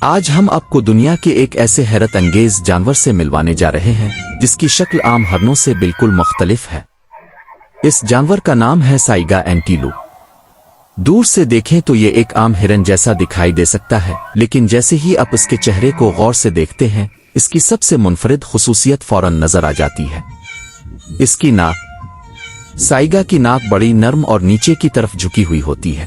آج ہم آپ کو دنیا کے ایک ایسے حیرت انگیز جانور سے ملوانے جا رہے ہیں جس کی شکل عام ہرنوں سے بالکل مختلف ہے۔ اس جانور کا نام ہے سائیگا اینٹیلوپ۔ دور سے دیکھیں تو یہ ایک عام ہرن جیسا دکھائی دے سکتا ہے، لیکن جیسے ہی آپ اس کے چہرے کو غور سے دیکھتے ہیں اس کی سب سے منفرد خصوصیت فوراً نظر آ جاتی ہے۔ اس کی ناک۔ سائیگا کی ناک بڑی نرم اور نیچے کی طرف جھکی ہوئی ہوتی ہے۔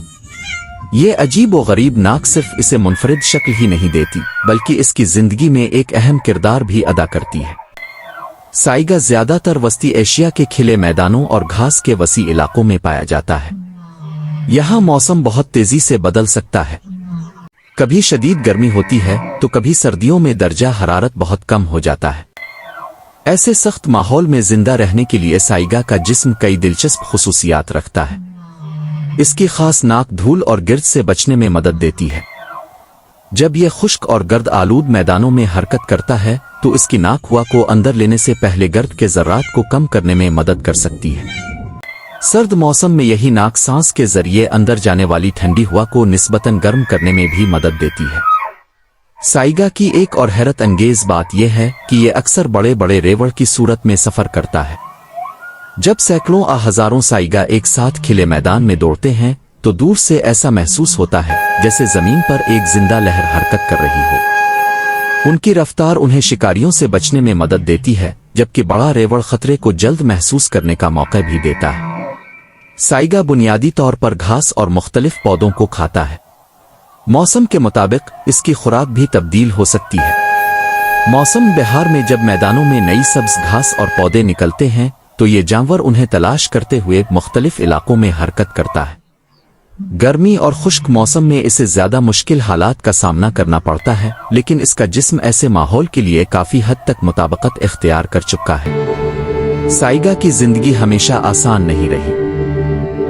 یہ عجیب و غریب ناک صرف اسے منفرد شکل ہی نہیں دیتی بلکہ اس کی زندگی میں ایک اہم کردار بھی ادا کرتی ہے۔ سائیگا زیادہ تر وسطی ایشیا کے کھلے میدانوں اور گھاس کے وسیع علاقوں میں پایا جاتا ہے۔ یہاں موسم بہت تیزی سے بدل سکتا ہے، کبھی شدید گرمی ہوتی ہے تو کبھی سردیوں میں درجہ حرارت بہت کم ہو جاتا ہے۔ ایسے سخت ماحول میں زندہ رہنے کے لیے سائیگا کا جسم کئی دلچسپ خصوصیات رکھتا ہے۔ اس کی خاص ناک دھول اور گرد سے بچنے میں مدد دیتی ہے۔ جب یہ خشک اور گرد آلود میدانوں میں حرکت کرتا ہے تو اس کی ناک ہوا کو اندر لینے سے پہلے گرد کے ذرات کو کم کرنے میں مدد کر سکتی ہے۔ سرد موسم میں یہی ناک سانس کے ذریعے اندر جانے والی ٹھنڈی ہوا کو نسبتاً گرم کرنے میں بھی مدد دیتی ہے۔ سائیگا کی ایک اور حیرت انگیز بات یہ ہے کہ یہ اکثر بڑے بڑے ریوڑ کی صورت میں سفر کرتا ہے۔ جب سینکڑوں ہزاروں سائیگا ایک ساتھ کھلے میدان میں دوڑتے ہیں تو دور سے ایسا محسوس ہوتا ہے جیسے زمین پر ایک زندہ لہر حرکت کر رہی ہو۔ ان کی رفتار انہیں شکاریوں سے بچنے میں مدد دیتی ہے، جبکہ بڑا ریوڑ خطرے کو جلد محسوس کرنے کا موقع بھی دیتا ہے۔ سائیگا بنیادی طور پر گھاس اور مختلف پودوں کو کھاتا ہے۔ موسم کے مطابق اس کی خوراک بھی تبدیل ہو سکتی ہے۔ موسم بہار میں جب میدانوں میں نئی سبز گھاس اور پودے نکلتے ہیں تو یہ جانور انہیں تلاش کرتے ہوئے مختلف علاقوں میں حرکت کرتا ہے۔ گرمی اور خشک موسم میں اسے زیادہ مشکل حالات کا سامنا کرنا پڑتا ہے، لیکن اس کا جسم ایسے ماحول کے لیے کافی حد تک مطابقت اختیار کر چکا ہے۔ سائیگا کی زندگی ہمیشہ آسان نہیں رہی۔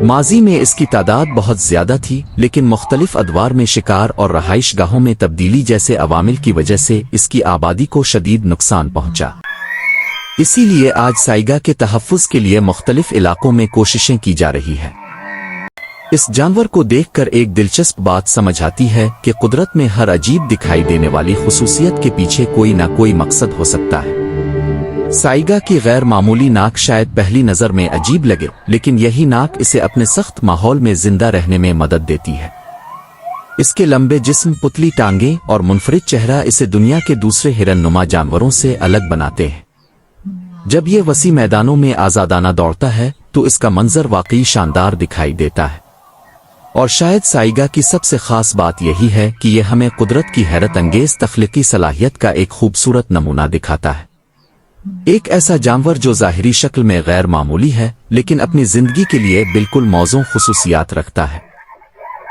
ماضی میں اس کی تعداد بہت زیادہ تھی، لیکن مختلف ادوار میں شکار اور رہائش گاہوں میں تبدیلی جیسے عوامل کی وجہ سے اس کی آبادی کو شدید نقصان پہنچا۔ اسی لیے آج سائیگا کے تحفظ کے لیے مختلف علاقوں میں کوششیں کی جا رہی ہیں۔ اس جانور کو دیکھ کر ایک دلچسپ بات سمجھ آتی ہے کہ قدرت میں ہر عجیب دکھائی دینے والی خصوصیت کے پیچھے کوئی نہ کوئی مقصد ہو سکتا ہے۔ سائیگا کی غیر معمولی ناک شاید پہلی نظر میں عجیب لگے، لیکن یہی ناک اسے اپنے سخت ماحول میں زندہ رہنے میں مدد دیتی ہے۔ اس کے لمبے جسم، پتلی ٹانگیں اور منفرد چہرہ اسے دنیا کے دوسرے ہرن نما جانوروں سے الگ بناتے ہیں۔ جب یہ وسیع میدانوں میں آزادانہ دوڑتا ہے تو اس کا منظر واقعی شاندار دکھائی دیتا ہے۔ اور شاید سائیگا کی سب سے خاص بات یہی ہے کہ یہ ہمیں قدرت کی حیرت انگیز تخلیقی صلاحیت کا ایک خوبصورت نمونہ دکھاتا ہے۔ ایک ایسا جانور جو ظاہری شکل میں غیر معمولی ہے لیکن اپنی زندگی کے لیے بالکل موزوں خصوصیات رکھتا ہے۔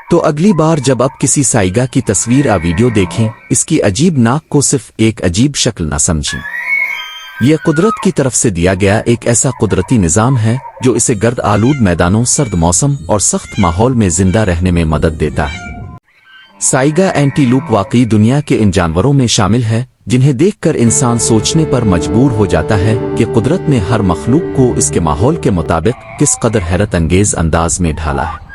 تو اگلی بار جب آپ کسی سائیگا کی تصویر یا ویڈیو دیکھیں، اس کی عجیب ناک کو صرف ایک عجیب شکل نہ سمجھیں۔ یہ قدرت کی طرف سے دیا گیا ایک ایسا قدرتی نظام ہے جو اسے گرد آلود میدانوں، سرد موسم اور سخت ماحول میں زندہ رہنے میں مدد دیتا ہے۔ سائیگا اینٹیلوپ واقعی دنیا کے ان جانوروں میں شامل ہے جنہیں دیکھ کر انسان سوچنے پر مجبور ہو جاتا ہے کہ قدرت نے ہر مخلوق کو اس کے ماحول کے مطابق کس قدر حیرت انگیز انداز میں ڈھالا ہے۔